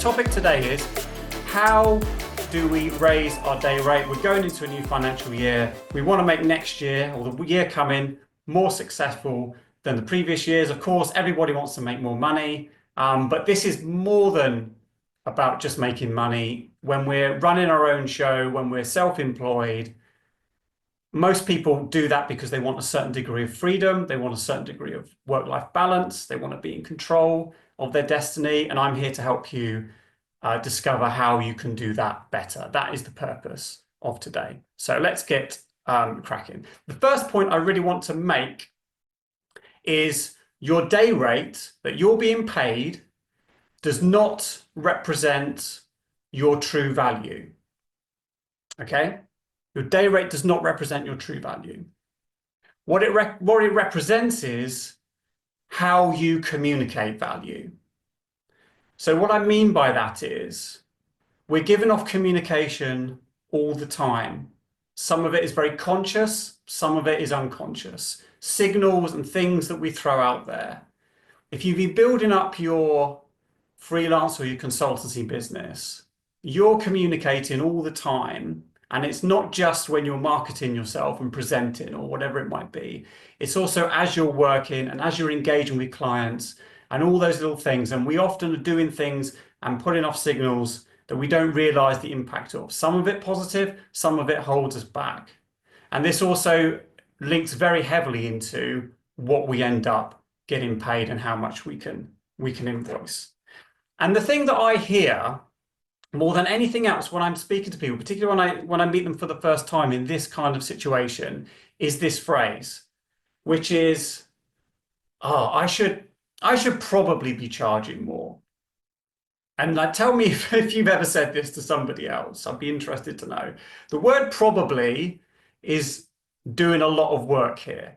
topic today is how do we raise our day rate? We're going into a new financial year. We want to make next year or the year coming more successful than the previous years. Of course, everybody wants to make more money, but this is more than about just making money. When we're running our own show, when we're self-employed, most people do that because they want a certain degree of freedom. They want a certain degree of work-life balance. They want to be in control of their destiny. And I'm here to help you discover how you can do that better. That is the purpose of today. So let's get cracking. The first point I really want to make is your day rate that you're being paid does not represent your true value. Okay? Your day rate does not represent your true value. What it represents is how you communicate value. So what I mean by that is we're giving off communication all the time. Some of it is very conscious, some of it is unconscious. Signals and things that we throw out there. If you've been building up your freelance or your consultancy business, you're communicating all the time. And it's not just when you're marketing yourself and presenting or whatever it might be. It's also as you're working and as you're engaging with clients and all those little things. And we often are doing things and putting off signals that we don't realize the impact of. Some of it positive, some of it holds us back. And this also links very heavily into what we end up getting paid and how much we can invoice. And the thing that I hear more than anything else when I'm speaking to people, particularly when I meet them for the first time in this kind of situation, is this phrase, which is, "Oh, I should probably be charging more." And like, tell me if you've ever said this to somebody else. I'd be interested to know. The word probably is doing a lot of work here.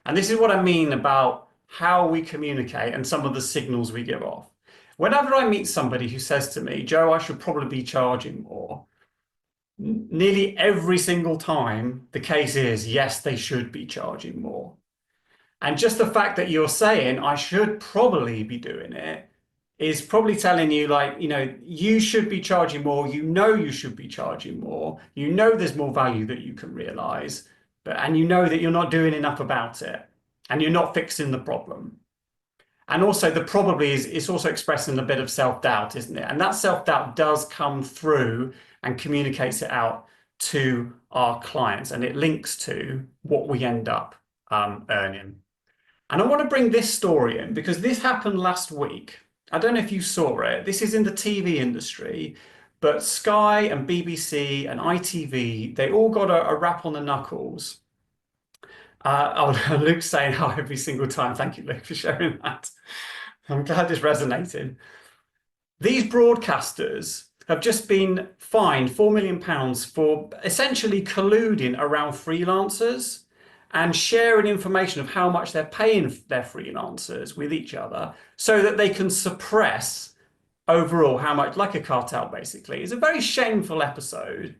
And this is what I mean about how we communicate and some of the signals we give off. Whenever I meet somebody who says to me, "Joe, I should probably be charging more," nearly every single time the case is, yes, they should be charging more. And just the fact that you're saying, "I should probably be doing it," is probably telling you, like, you should be charging more. You should be charging more. There's more value that you can realize, and that you're not doing enough about it and you're not fixing the problem. And also the probably is also expressing a bit of self-doubt, isn't it? And that self-doubt does come through and communicates it out to our clients, and it links to what we end up earning. And I want to bring this story in because this happened last week. I don't know if you saw it. This is in the TV industry, but Sky and BBC and ITV, they all got a rap on the knuckles. Luke's saying how every single time. Thank you, Luke, for sharing that. I'm glad it's resonating. These broadcasters have just been fined £4 million for essentially colluding around freelancers and sharing information of how much they're paying their freelancers with each other so that they can suppress overall how much, like a cartel, basically. It's a very shameful episode.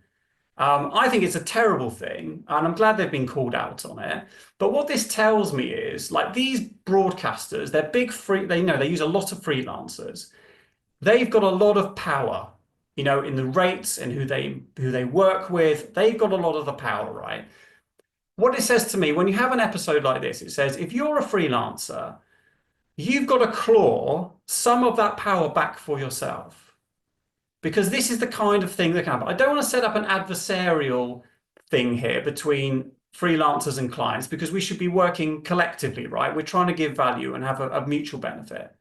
I think it's a terrible thing, and I'm glad they've been called out on it. But what this tells me is, like, these broadcasters, they're big they use a lot of freelancers. They've got a lot of power, in the rates and who they work with. They've got a lot of the power, right? What it says to me, when you have an episode like this, it says, if you're a freelancer, you've got to claw some of that power back for yourself. Because this is the kind of thing that can happen. I don't want to set up an adversarial thing here between freelancers and clients, because we should be working collectively, right? We're trying to give value and have a mutual benefit.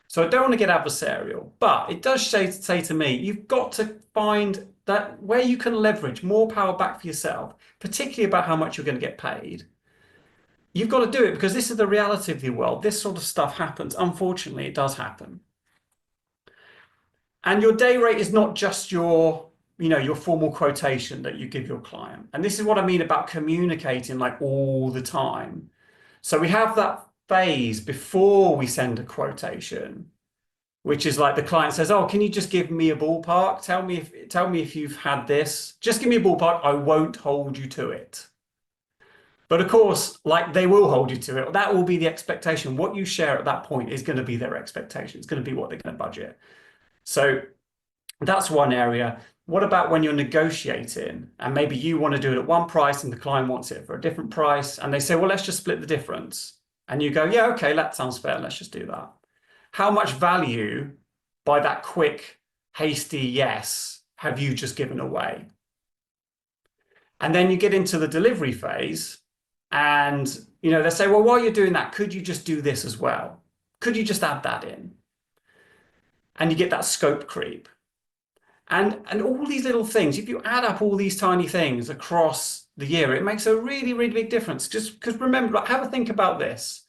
So I don't want to get adversarial, but it does say to me, you've got to find that where you can leverage more power back for yourself, particularly about how much you're going to get paid. You've got to do it because this is the reality of the world. This sort of stuff happens. Unfortunately, it does happen. And your day rate is not just your formal quotation that you give your client. And this is what I mean about communicating, like, all the time. So we have that phase before we send a quotation, which is like the client says, "Oh, can you just give me a ballpark? Tell me if you've had this. Just give me a ballpark. I won't hold you to it." But of course, like, they will hold you to it. That will be the expectation. What you share at that point is going to be their expectation. It's going to be what they're going to budget. So That's one area. What about when you're negotiating and maybe you want to do it at one price and the client wants it for a different price and they say, well, let's just split the difference. And you go, yeah, okay, that sounds fair. Let's just do that. How much value by that quick, hasty yes have you just given away? And then you get into the delivery phase and they say, well, while you're doing that, could you just do this as well? Could you just add that in? And you get that scope creep. And all these little things, if you add up all these tiny things across the year, it makes a really, really big difference. Just because remember, like, have a think about this.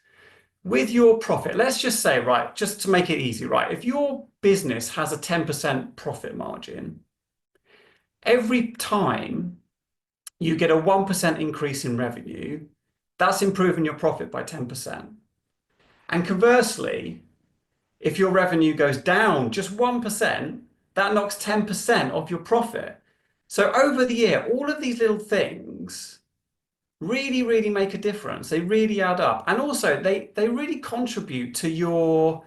With your profit, let's just say, right, just to make it easy, right? If your business has a 10% profit margin, every time you get a 1% increase in revenue, that's improving your profit by 10%. And conversely, if your revenue goes down just 1%, that knocks 10% off your profit. So over the year, all of these little things really, really make a difference. They really add up. And also they really contribute to your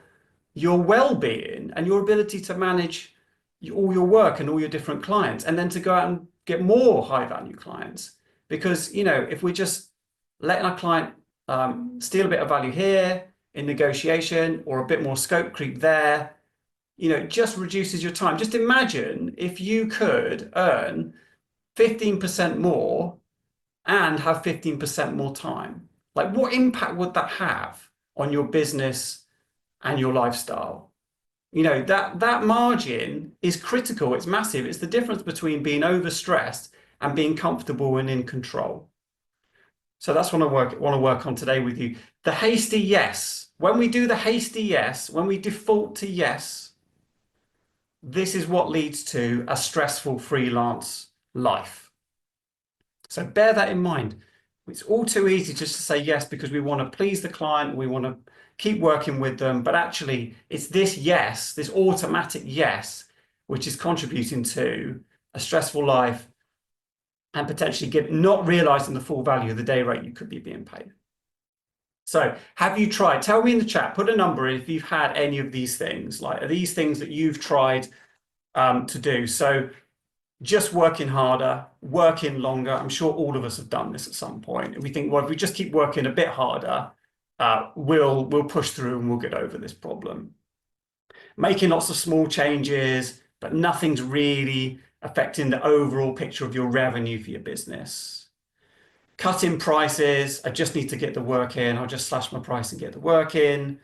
well-being and your ability to manage all your work and all your different clients, and then to go out and get more high-value clients. Because, if we're just letting our client steal a bit of value here in negotiation or a bit more scope creep there, it just reduces your time. Just imagine if you could earn 15% more and have 15% more time. Like, what impact would that have on your business and your lifestyle? That margin is critical. It's massive. It's the difference between being overstressed and being comfortable and in control. So that's what I want to work on today with you. The hasty yes. When we do the hasty yes, when we default to yes, this is what leads to a stressful freelance life. So bear that in mind. It's all too easy just to say yes because we want to please the client, we want to keep working with them, but actually it's this yes, this automatic yes, which is contributing to a stressful life and potentially not realizing the full value of the day rate you could be being paid. So have you tried? Tell me in the chat, put a number if you've had any of these things. Like, are these things that you've tried to do? So just working harder, working longer. I'm sure all of us have done this at some point. And we think, well, if we just keep working a bit harder, we'll push through and we'll get over this problem. Making lots of small changes, but nothing's really affecting the overall picture of your revenue for your business. Cutting prices. I just need to get the work in. I'll just slash my price and get the work in.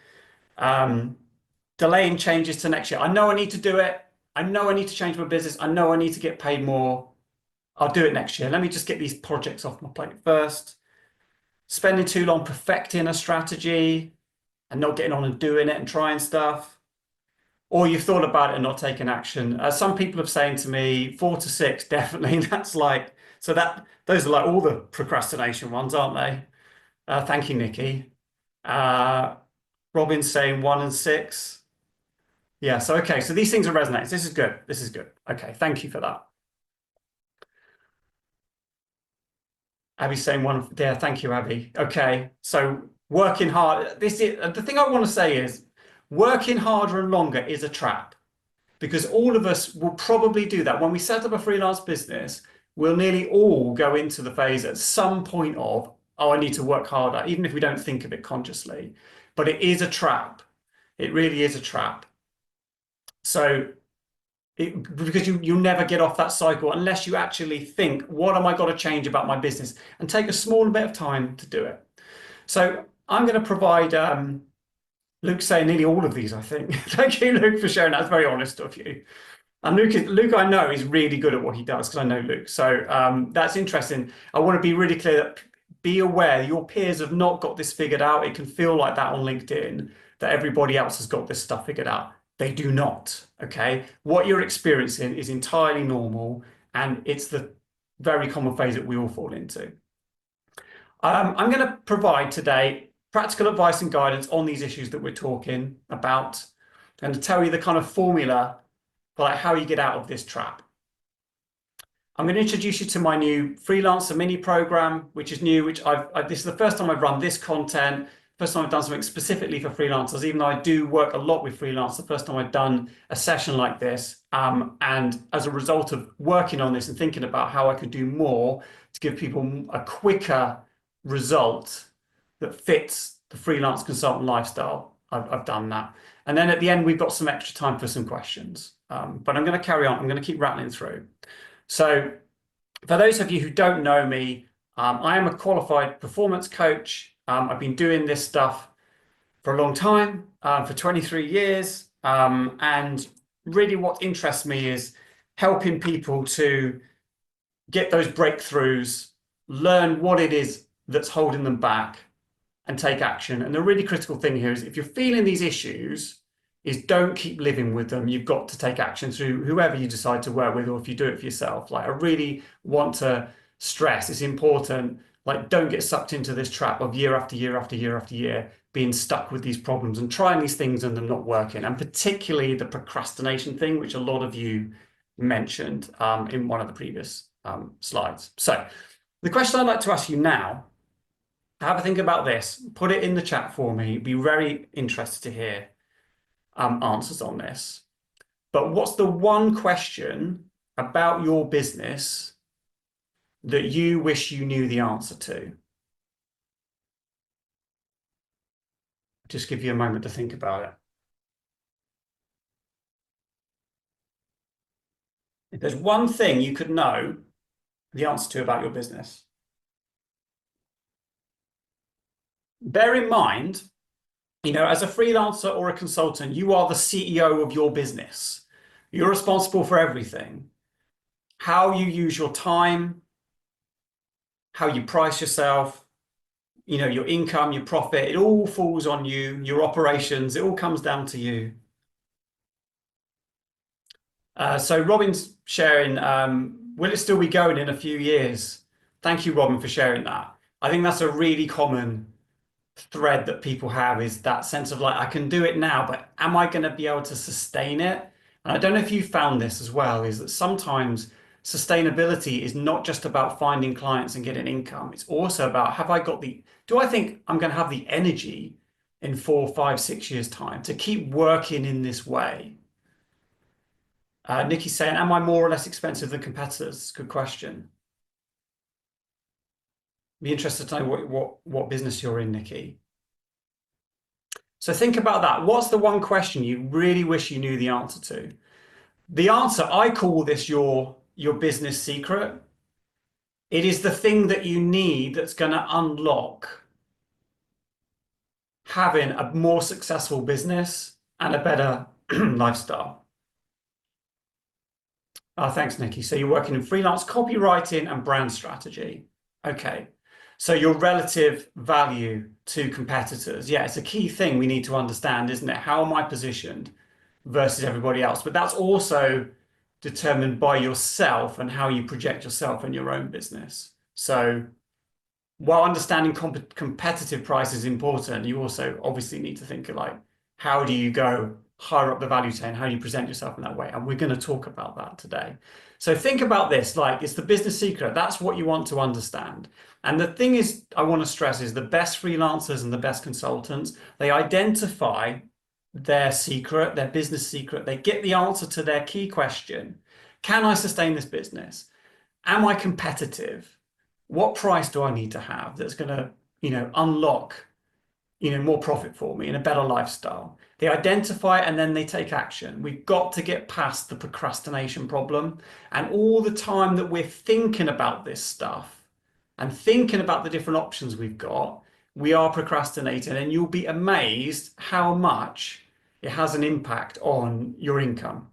Delaying changes to next year. I know I need to do it. I know I need to change my business. I know I need to get paid more. I'll do it next year. Let me just get these projects off my plate first. Spending too long perfecting a strategy and not getting on and doing it and trying stuff. Or you've thought about it and not taken action. Some people have saying to me, 4 to 6, definitely. That's like, so those are like all the procrastination ones, aren't they? Thank you, Nikki. Robin's saying 1 and 6. Yeah, so okay, so these things are resonating. This is good. This is good. Okay, thank you for that. Abby's saying 1. Yeah, thank you, Abby. Okay, so working hard. The thing I want to say is working harder and longer is a trap, because all of us will probably do that. When we set up a freelance business, we'll nearly all go into the phase at some point of, oh, I need to work harder, even if we don't think of it consciously. But it is a trap. It really is a trap. So because you'll never get off that cycle unless you actually think, what am I going to change about my business? And take a small bit of time to do it. So I'm going to provide, Luke's saying nearly all of these, I think. Thank you, Luke, for sharing that. That's very honest of you. And Luke, I know, is really good at what he does because I know Luke. So that's interesting. I want to be really clear that be aware your peers have not got this figured out. It can feel like that on LinkedIn, that everybody else has got this stuff figured out. They do not, okay? What you're experiencing is entirely normal, and it's the very common phase that we all fall into. I'm going to provide today practical advice and guidance on these issues that we're talking about, and to tell you the kind of formula for like how you get out of this trap. I'm going to introduce you to my new Freelancer mini program, which is new, this is the first time I've run this content. first time I've done something specifically for freelancers, even though I do work a lot with freelancers, the first time I've done a session like this. And as a result of working on this and thinking about how I could do more to give people a quicker result that fits the freelance consultant lifestyle, I've done that. And then at the end, we've got some extra time for some questions. But I'm going to carry on. I'm going to keep rattling through. So for those of you who don't know me, I am a qualified performance coach. I've been doing this stuff for a long time, for 23 years. And really what interests me is helping people to get those breakthroughs, learn what it is that's holding them back, and take action. And the really critical thing here is if you're feeling these issues, is don't keep living with them. You've got to take action through whoever you decide to work with, or if you do it for yourself. Like, I really want to stress, it's important, like, don't get sucked into this trap of year after year after year after year being stuck with these problems and trying these things and them not working. And particularly the procrastination thing, which a lot of you mentioned in one of the previous slides. So the question I'd like to ask you now, have a think about this, put it in the chat for me. Be very interested to hear answers on this. But what's the one question about your business that you wish you knew the answer to? Just give you a moment to think about it. If there's one thing you could know the answer to about your business, bear in mind, as a freelancer or a consultant, you are the CEO of your business. You're responsible for everything. How you use your time, how you price yourself, your income, your profit, it all falls on you, your operations, it all comes down to you. So Robin's sharing, will it still be going in a few years? Thank you, Robin, for sharing that. I think that's a really common thread that people have, is that sense of like, I can do it now, but am I going to be able to sustain it? And I don't know if you found this as well, is that sometimes sustainability is not just about finding clients and getting income. It's also about, do I think I'm going to have the energy in 4, 5, 6 years time to keep working in this way? Nikki's saying, am I more or less expensive than competitors? Good question. Be interested to know what business you're in, Nikki. So think about that. What's the one question you really wish you knew the answer to? The answer, I call this your business secret. It is the thing that you need that's going to unlock having a more successful business and a better lifestyle. Thanks, Nikki. So you're working in freelance copywriting and brand strategy. Okay. So your relative value to competitors. Yeah, it's a key thing we need to understand, isn't it? How am I positioned versus everybody else? But that's also determined by yourself and how you project yourself in your own business. So while understanding competitive price is important, you also obviously need to think of like, how do you go higher up the value chain? How do you present yourself in that way? And we're going to talk about that today. So think about this, like, it's the business secret. That's what you want to understand. And the thing is, I want to stress, is the best freelancers and the best consultants, they identify their secret, their business secret. They get the answer to their key question. Can I sustain this business? Am I competitive? What price do I need to have that's going to, unlock, more profit for me and a better lifestyle? They identify and then they take action. We've got to get past the procrastination problem. And all the time that we're thinking about this stuff and thinking about the different options we've got, we are procrastinating, and you'll be amazed how much it has an impact on your income.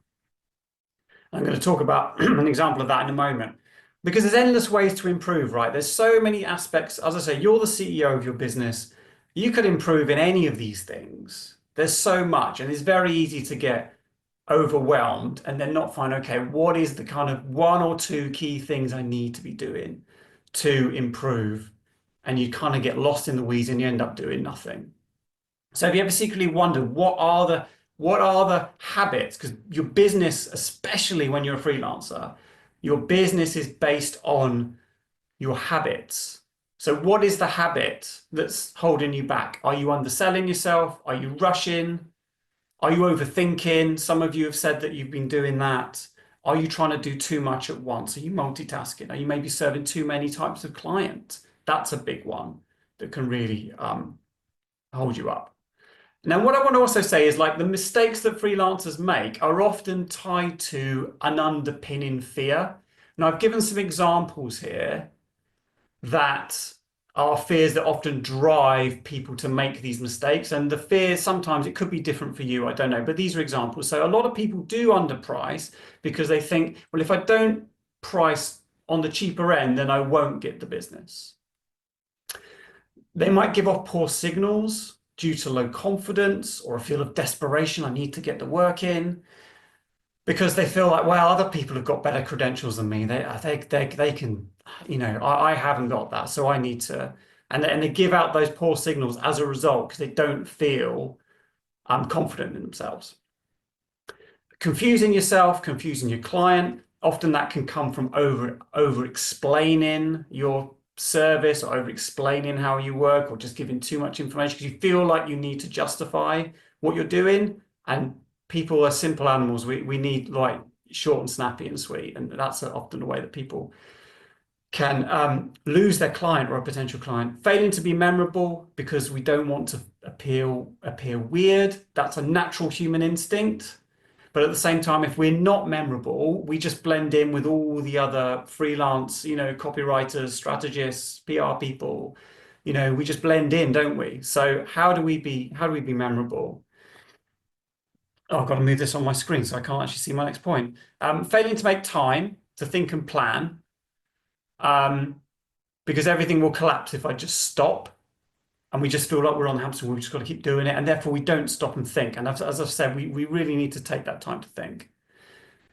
I'm going to talk about an example of that in a moment, because there's endless ways to improve, right? There's so many aspects. As I say, you're the CEO of your business. You could improve in any of these things. There's so much, and it's very easy to get overwhelmed and then not find, okay, what is the kind of 1 or 2 key things I need to be doing to improve? And you kind of get lost in the weeds and you end up doing nothing. So have you ever secretly wondered, what are the habits? Because your business, especially when you're a freelancer, your business is based on your habits. So what is the habit that's holding you back? Are you underselling yourself? Are you rushing? Are you overthinking? Some of you have said that you've been doing that. Are you trying to do too much at once? Are you multitasking? Are you maybe serving too many types of clients? That's a big one that can really hold you up. Now, what I want to also say is like the mistakes that freelancers make are often tied to an underpinning fear. Now, I've given some examples here that are fears that often drive people to make these mistakes. And the fears, sometimes it could be different for you, I don't know, but these are examples. So a lot of people do underprice because they think, well, if I don't price on the cheaper end, then I won't get the business. They might give off poor signals due to low confidence or a feel of desperation. I need to get the work in because they feel like, well, other people have got better credentials than me. They can, I haven't got that, so I need to. And they give out those poor signals as a result because they don't feel confident in themselves. Confusing yourself, confusing your client. Often that can come from over explaining your service or over explaining how you work or just giving too much information because you feel like you need to justify what you're doing. And people are simple animals. We need like short and snappy and sweet. And that's often the way that people can lose their client or a potential client. Failing to be memorable because we don't want to appear weird. That's a natural human instinct. But at the same time, if we're not memorable, we just blend in with all the other freelance, copywriters, strategists, PR people. We just blend in, don't we? So how do we be memorable? Oh, I've got to move this on my screen so I can't actually see my next point. Failing to make time to think and plan, because everything will collapse if I just stop. And we just feel like we're on the hamster wheel. We've just got to keep doing it. And therefore, we don't stop and think. And as I've said, we really need to take that time to think.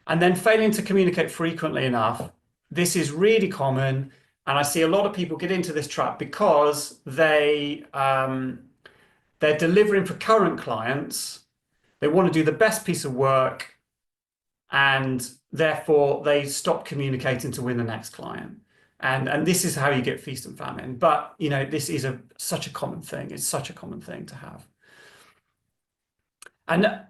And then failing to communicate frequently enough. This is really common. And I see a lot of people get into this trap because they're delivering for current clients. They want to do the best piece of work. And therefore, they stop communicating to win the next client. And this is how you get feast and famine. But, this is such a common thing. It's such a common thing to have. And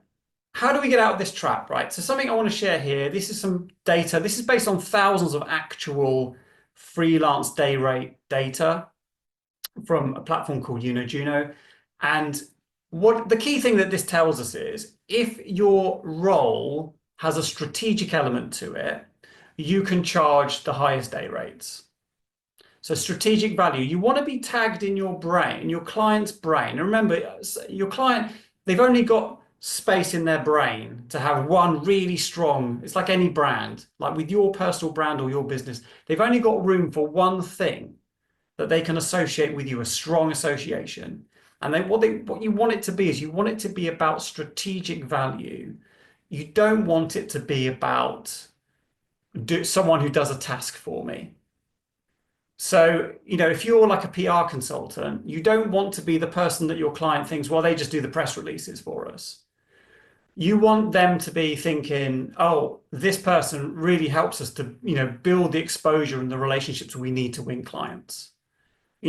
how do we get out of this trap, right? So something I want to share here, this is some data. This is based on thousands of actual freelance day rate data from a platform called Juno. And what the key thing that this tells us is if your role has a strategic element to it, you can charge the highest day rates. So strategic value, you want to be tagged in your brain, your client's brain. And remember, your client, they've only got space in their brain to have one really strong, it's like any brand, like with your personal brand or your business, they've only got room for one thing that they can associate with you, a strong association. And what you want it to be is you want it to be about strategic value. You don't want it to be about someone who does a task for me. So, if you're like a PR consultant, you don't want to be the person that your client thinks, well, they just do the press releases for us. You want them to be thinking, oh, this person really helps us to, build the exposure and the relationships we need to win clients.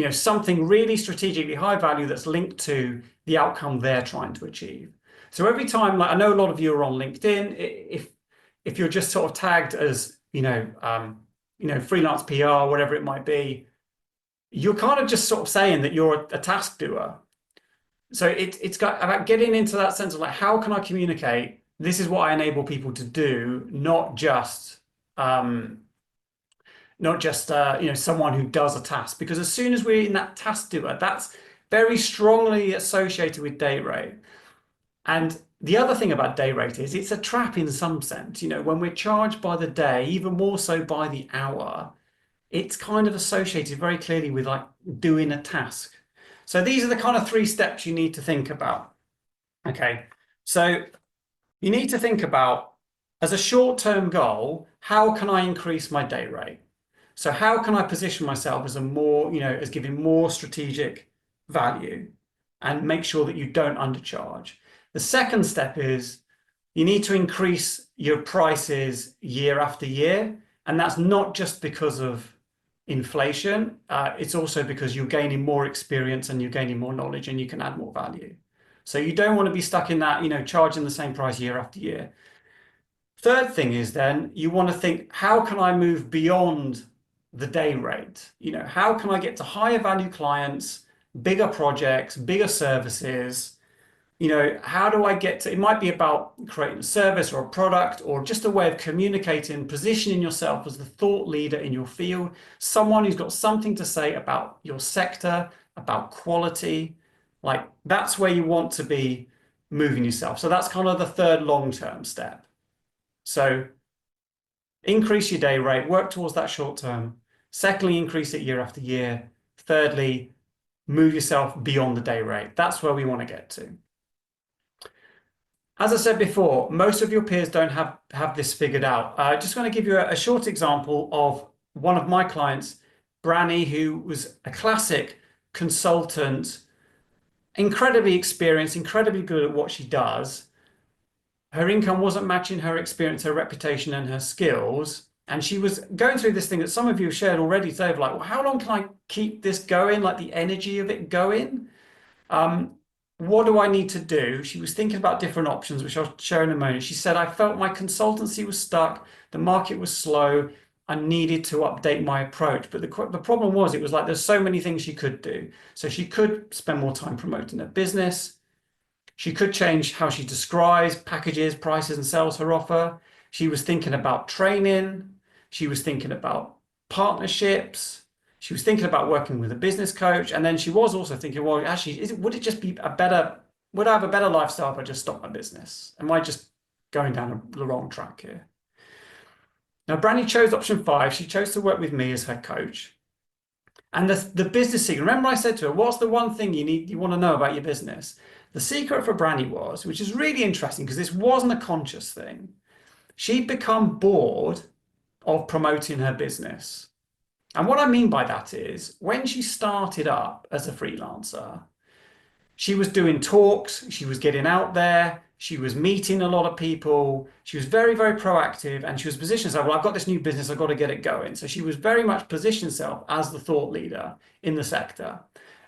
Something really strategically high value that's linked to the outcome they're trying to achieve. So every time, like I know a lot of you are on LinkedIn, if you're just sort of tagged as, freelance PR, whatever it might be, you're kind of just sort of saying that you're a task doer. So it's got about getting into that sense of like, how can I communicate? This is what I enable people to do, not just someone who does a task. Because as soon as we're in that task doer, that's very strongly associated with day rate. And the other thing about day rate is it's a trap in some sense. When we're charged by the day, even more so by the hour, it's kind of associated very clearly with like doing a task. So these are the kind of 3 steps you need to think about. Okay, so you need to think about, as a short-term goal, how can I increase my day rate? So how can I position myself as as giving more strategic value and make sure that you don't undercharge? The second step is you need to increase your prices year after year. And that's not just because of inflation, it's also because you're gaining more experience and you're gaining more knowledge and you can add more value. So you don't want to be stuck in that, charging the same price year after year. Third thing is then you want to think, how can I move beyond the day rate? How can I get to higher value clients, bigger projects, bigger services? How do I get to, it might be about creating a service or a product or just a way of communicating, positioning yourself as the thought leader in your field, someone who's got something to say about your sector, about quality. Like that's where you want to be moving yourself. So that's kind of the third long-term step. So increase your day rate, work towards that short term. Secondly, increase it year after year. Thirdly, move yourself beyond the day rate. That's where we want to get to. As I said before, most of your peers don't have this figured out. I just want to give you a short example of one of my clients, Branny, who was a classic consultant, incredibly experienced, incredibly good at what she does. Her income wasn't matching her experience, her reputation, and her skills. And she was going through this thing that some of you have shared already today of like, well, how long can I keep this going? Like the energy of it going? What do I need to do? She was thinking about different options, which I'll share in a moment. She said, I felt my consultancy was stuck. The market was slow. I needed to update my approach. But the problem was, it was like there's so many things she could do. So she could spend more time promoting her business. She could change how she describes, packages, prices, and sells her offer. She was thinking about training. She was thinking about partnerships. She was thinking about working with a business coach. And then she was also thinking, well, actually, would it just be would I have a better lifestyle if I just stopped my business? Am I just going down the wrong track here? Now, Brandy chose option 5. She chose to work with me as her coach. And the business secret, remember I said to her, what's the one thing you want to know about your business? The secret for Brandy was, which is really interesting because this wasn't a conscious thing, she'd become bored of promoting her business. And what I mean by that is when she started up as a freelancer, she was doing talks, she was getting out there, she was meeting a lot of people, she was very, very proactive, and she was positioning herself, well, I've got this new business, I've got to get it going. So she was very much positioning herself as the thought leader in the sector.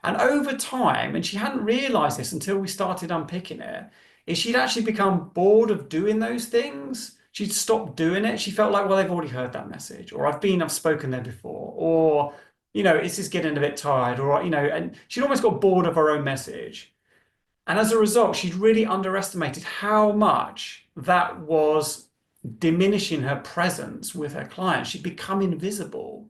And over time, and she hadn't realized this until we started unpicking it, is she'd actually become bored of doing those things. She'd stopped doing it. She felt like, well, they've already heard that message, or I've spoken there before, or, it's just getting a bit tired, or, and she'd almost got bored of her own message. And as a result, she'd really underestimated how much that was diminishing her presence with her clients. She'd become invisible.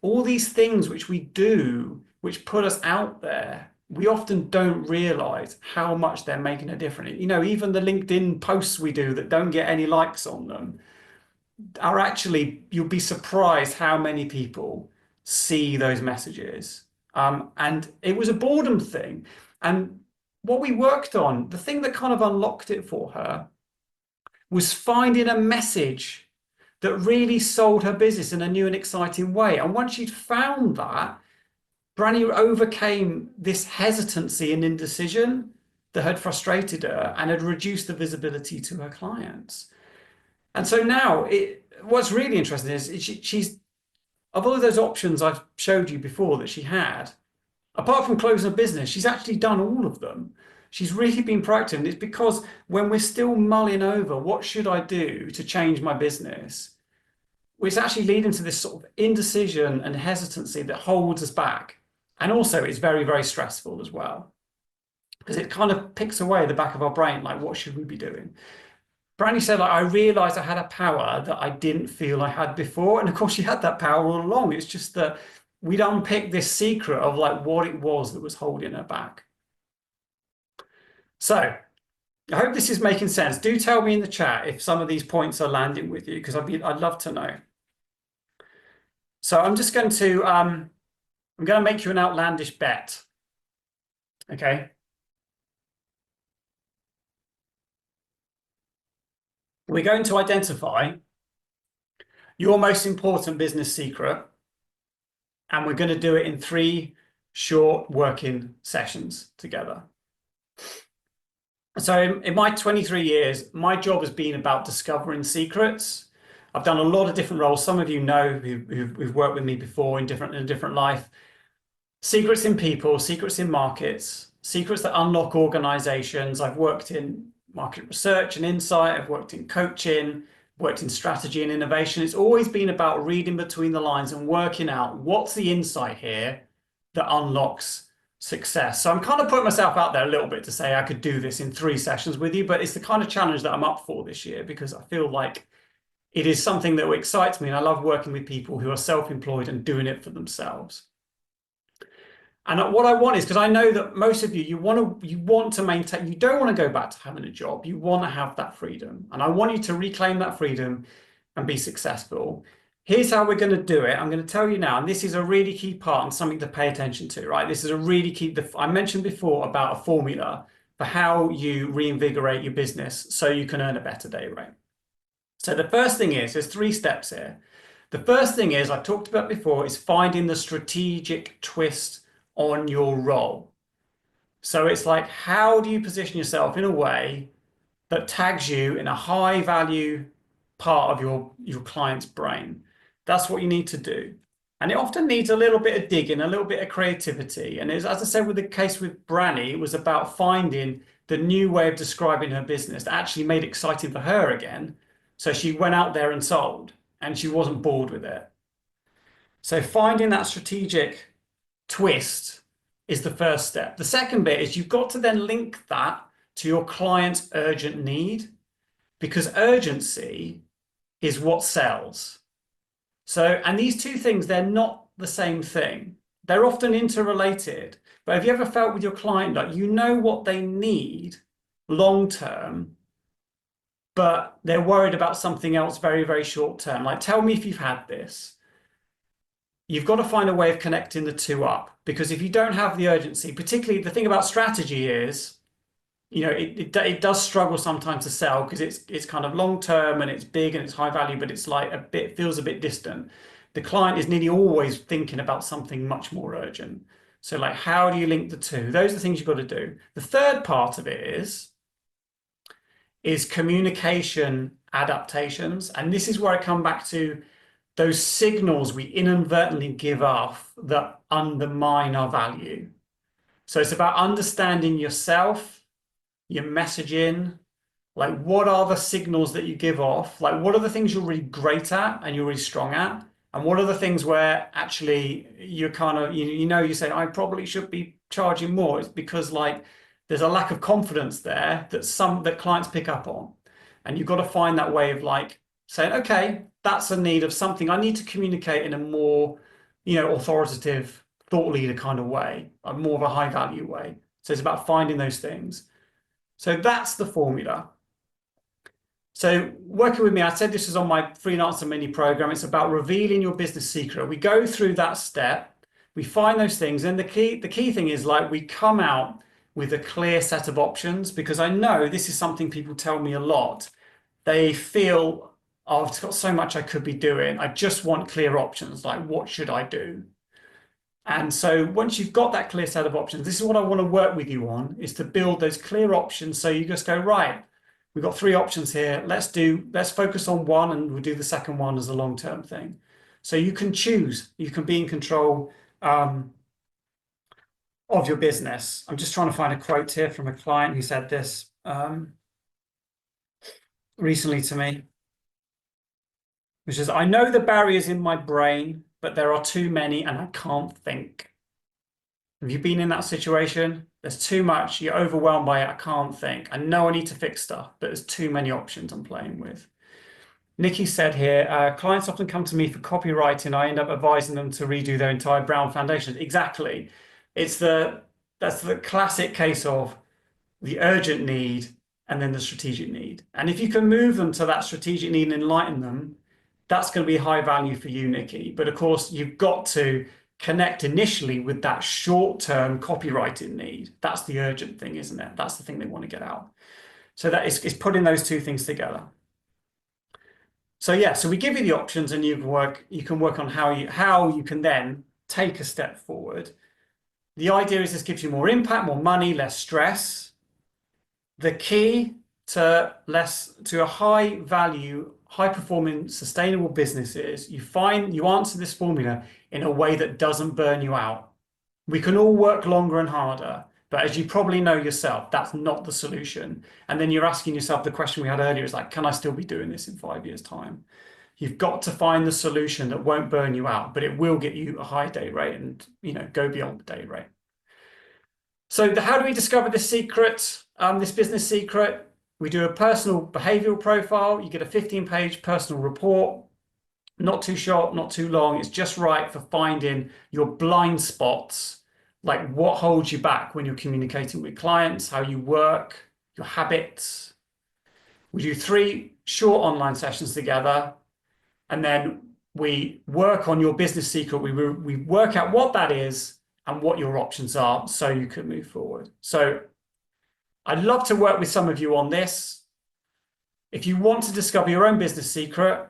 All these things which we do, which put us out there, we often don't realize how much they're making a difference. Even the LinkedIn posts we do that don't get any likes on them are actually, you'll be surprised how many people see those messages. And it was a boredom thing. And what we worked on, the thing that kind of unlocked it for her, was finding a message that really sold her business in a new and exciting way. And once she'd found that, Branny overcame this hesitancy and indecision that had frustrated her and had reduced the visibility to her clients. And so now, what's really interesting is she's, of all of those options I've showed you before that she had, apart from closing a business, she's actually done all of them. She's really been proactive. And it's because when we're still mulling over, what should I do to change my business? It's actually leading to this sort of indecision and hesitancy that holds us back. And also it's very, very stressful as well, because it kind of picks away the back of our brain, like, what should we be doing? Brandy said, I realized I had a power that I didn't feel I had before. And of course, she had that power all along. It's just that we'd unpick this secret of like what it was that was holding her back. So I hope this is making sense. Do tell me in the chat if some of these points are landing with you, because I'd love to know. So I'm just going to make you an outlandish bet. Okay. We're going to identify your most important business secret, and we're going to do it in 3 short working sessions together. So in my 23 years, my job has been about discovering secrets. I've done a lot of different roles. Some of you know who've worked with me before in a different life. Secrets in people, secrets in markets, secrets that unlock organizations. I've worked in market research and insight. I've worked in coaching, worked in strategy and innovation. It's always been about reading between the lines and working out what's the insight here that unlocks success. So I'm kind of putting myself out there a little bit to say I could do this in 3 sessions with you, but it's the kind of challenge that I'm up for this year because I feel like it is something that excites me, and I love working with people who are self-employed and doing it for themselves. And what I want is, because I know that most of you, you want to maintain, you don't want to go back to having a job. You want to have that freedom. And I want you to reclaim that freedom and be successful. Here's how we're going to do it. I'm going to tell you now, and this is a really key part and something to pay attention to, right? This is a really key, I mentioned before about a formula for how you reinvigorate your business so you can earn a better day rate. So the first thing is, there's 3 steps here. The first thing is, I talked about before, is finding the strategic twist on your role. So it's like, how do you position yourself in a way that tags you in a high value part of your client's brain? That's what you need to do. And it often needs a little bit of digging, a little bit of creativity. And as I said with the case with Branny, it was about finding the new way of describing her business that actually made it exciting for her again. So she went out there and sold, and she wasn't bored with it. So finding that strategic twist is the first step. The second bit is you've got to then link that to your client's urgent need, because urgency is what sells. So, and these 2 things, they're not the same thing. They're often interrelated. But have you ever felt with your client, like, you know what they need long term, but they're worried about something else very, very short term? Like, tell me if you've had this. You've got to find a way of connecting the 2 up, because if you don't have the urgency, particularly the thing about strategy is, you know, it does struggle sometimes to sell because it's kind of long term and it's big and it's high value, but it's like feels a bit distant. The client is nearly always thinking about something much more urgent. So like, how do you link the 2? Those are the things you've got to do. The third part of it is communication adaptations. And this is where I come back to those signals we inadvertently give off that undermine our value. So it's about understanding yourself, your messaging, like what are the signals that you give off? Like what are the things you're really great at and you're really strong at? And what are the things where actually you're kind of, you say, I probably should be charging more. It's because like there's a lack of confidence there that clients pick up on. And you've got to find that way of like saying, okay, that's a need of something I need to communicate in a more, authoritative thought leader kind of way, a more of a high value way. So it's about finding those things. So that's the formula. So working with me, I said this is on my Freelancer mini program. It's about revealing your business secret. We go through that step, we find those things. And the key thing is like we come out with a clear set of options, because I know this is something people tell me a lot. They feel, oh, I've got so much I could be doing. I just want clear options. Like, what should I do? And so once you've got that clear set of options, this is what I want to work with you on, is to build those clear options. So you just go, right, we've got 3 options here. Let's focus on one, and we'll do the second one as a long-term thing. So you can choose, you can be in control of your business. I'm just trying to find a quote here from a client who said this recently to me, which is, I know the barriers in my brain, but there are too many and I can't think. Have you been in that situation? There's too much, you're overwhelmed by it, I can't think. I know I need to fix stuff, but there's too many options I'm playing with. Nikki said here, clients often come to me for copywriting. I end up advising them to redo their entire brown foundations. Exactly. That's the classic case of the urgent need and then the strategic need. And if you can move them to that strategic need and enlighten them, that's going to be high value for you, Nikki. But of course, you've got to connect initially with that short-term copywriting need. That's the urgent thing, isn't it? That's the thing they want to get out. So that is putting those 2 things together. So yeah, so we give you the options, and you can work on how you can then take a step forward. The idea is this gives you more impact, more money, less stress. The key to a high value high-performing, sustainable businesses, you answer this formula in a way that doesn't burn you out. We can all work longer and harder, but as you probably know yourself, that's not the solution. And then you're asking yourself the question we had earlier is like, can I still be doing this in 5 years' time? You've got to find the solution that won't burn you out, but it will get you a high day rate and, go beyond the day rate. So how do we discover this secret, this business secret? We do a personal behavioral profile. You get a 15-page personal report, not too short, not too long. It's just right for finding your blind spots, like what holds you back when you're communicating with clients, how you work, your habits. We do 3 short online sessions together, and then we work on your business secret. We work out what that is and what your options are so you can move forward. So I'd love to work with some of you on this. If you want to discover your own business secret,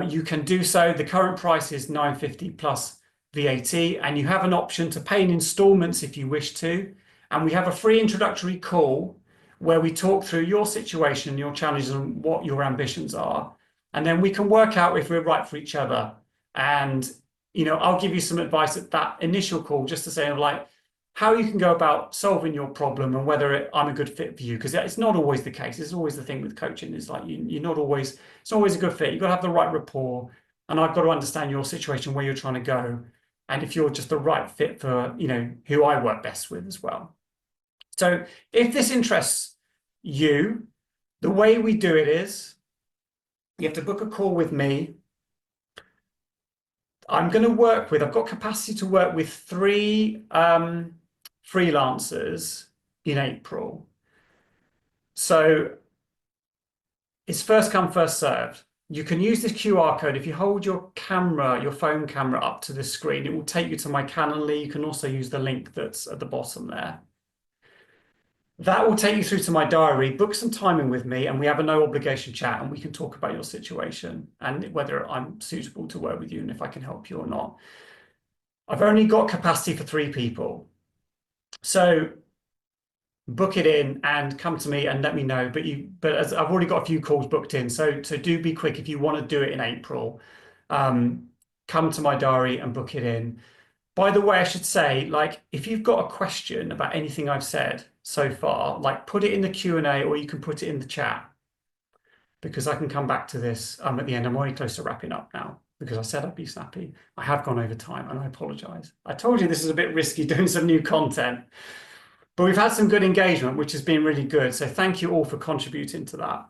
you can do so. The current price is $950 plus VAT, and you have an option to pay in installments if you wish to. And we have a free introductory call where we talk through your situation, your challenges, and what your ambitions are. And then we can work out if we're right for each other. And, I'll give you some advice at that initial call just to say, like, how you can go about solving your problem and whether I'm a good fit for you, because it's not always the case. It's always the thing with coaching is like it's not always a good fit. You've got to have the right rapport, and I've got to understand your situation, where you're trying to go, and if you're just the right fit for who I work best with as well. So if this interests you, the way we do it is you have to book a call with me. I've got capacity to work with 3 freelancers in April. So it's first come, first served. You can use this QR code. If you hold your phone camera up to the screen, it will take you to my Calendly. You can also use the link that's at the bottom there. That will take you through to my diary. Book some time in with me, and we have a no obligation chat, and we can talk about your situation and whether I'm suitable to work with you and if I can help you or not. I've only got capacity for 3 people. So book it in and come to me and let me know. But as I've already got a few calls booked in, so do be quick if you want to do it in April. Come to my diary and book it in. By the way, I should say, like, if you've got a question about anything I've said so far, like, put it in the Q&A, or you can put it in the chat, because I can come back to this at the end. I'm already close to wrapping up now because I said I'd be snappy. I have gone over time, and I apologize. I told you this is a bit risky doing some new content, but we've had some good engagement, which has been really good. So thank you all for contributing to that.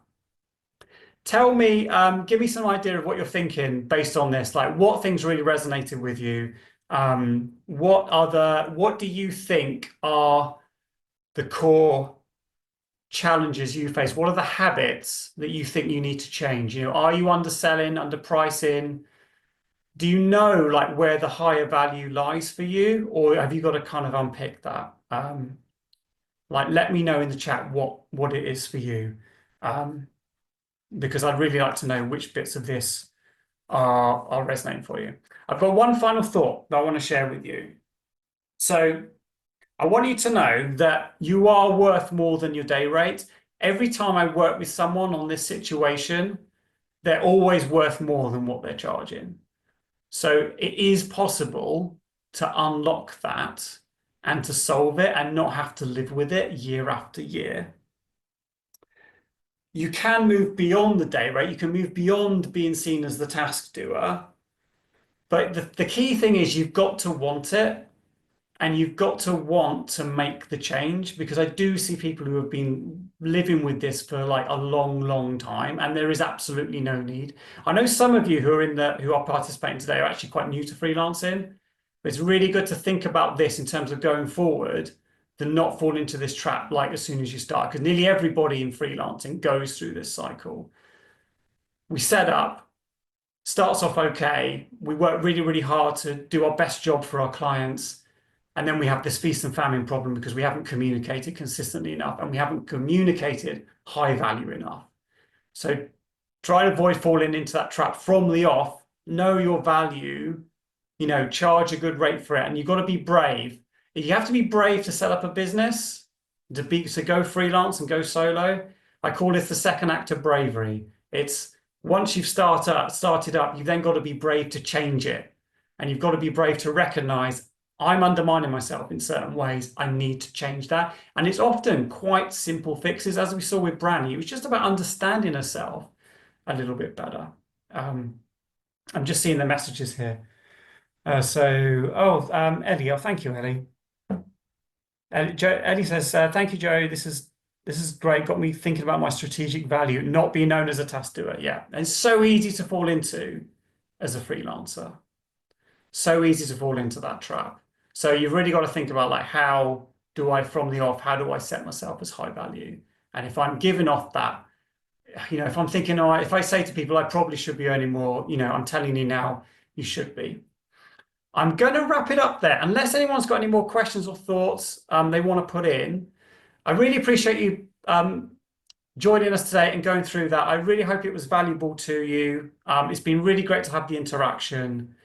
Tell me, give me some idea of what you're thinking based on this, like what things really resonated with you. What do you think are the core challenges you face? What are the habits that you think you need to change? Are you underselling, underpricing? Do you know like where the higher value lies for you, or have you got to kind of unpick that? Like, let me know in the chat what it is for you, because I'd really like to know which bits of this are resonating for you. I've got one final thought that I want to share with you. So I want you to know that you are worth more than your day rate. Every time I work with someone on this situation, they're always worth more than what they're charging. So it is possible to unlock that and to solve it and not have to live with it year after year. You can move beyond the day rate. You can move beyond being seen as the task doer. But the key thing is you've got to want it, and you've got to want to make the change, because I do see people who have been living with this for like a long, long time, and there is absolutely no need. I know some of you who are participating today are actually quite new to freelancing, but it's really good to think about this in terms of going forward, to not fall into this trap like as soon as you start, because nearly everybody in freelancing goes through this cycle. We set up, starts off okay, we work really, really hard to do our best job for our clients, and then we have this feast and famine problem because we haven't communicated consistently enough, and we haven't communicated high value enough. So try to avoid falling into that trap from the off. Know your value, charge a good rate for it, and you've got to be brave. You have to be brave to set up a business, to go freelance and go solo. I call this the second act of bravery. It's Once you've started up, you've then got to be brave to change it. And you've got to be brave to recognize I'm undermining myself in certain ways. I need to change that. And it's often quite simple fixes, as we saw with Brandy. It was just about understanding herself a little bit better. I'm just seeing the messages here. Ellie, thank you, Ellie. Ellie says, thank you, Joe. This is great. Got me thinking about my strategic value, not being known as a task doer. Yeah. And it's so easy to fall into as a freelancer. So easy to fall into that trap. So you've really got to think about like, how do I, from the off, how do I set myself as high value? And if I'm giving off that, if I'm thinking, oh, if I say to people, I probably should be earning more, I'm telling you now, you should be. I'm going to wrap it up there. Unless anyone's got any more questions or thoughts they want to put in. I really appreciate you joining us today and going through that. I really hope it was valuable to you. It's been really great to have the interaction.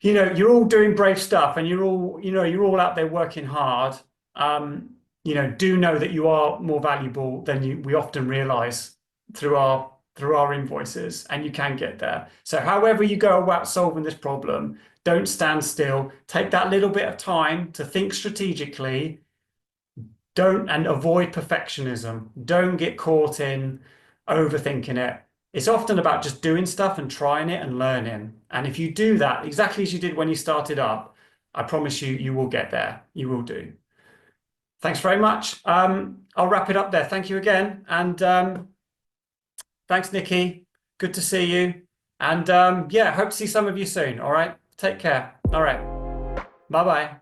You're all doing brave stuff and you're all out there working hard. Do know that you are more valuable than we often realize through our invoices, and you can get there. So however you go about solving this problem, don't stand still. Take that little bit of time to think strategically. And avoid perfectionism. Don't get caught in overthinking it. It's often about just doing stuff and trying it and learning. And if you do that exactly as you did when you started up, I promise you, you will get there. You will do. Thanks very much. I'll wrap it up there. Thank you again. And thanks, Nikki. Good to see you. And hope to see some of you soon. All right. Take care. All right. Bye-bye.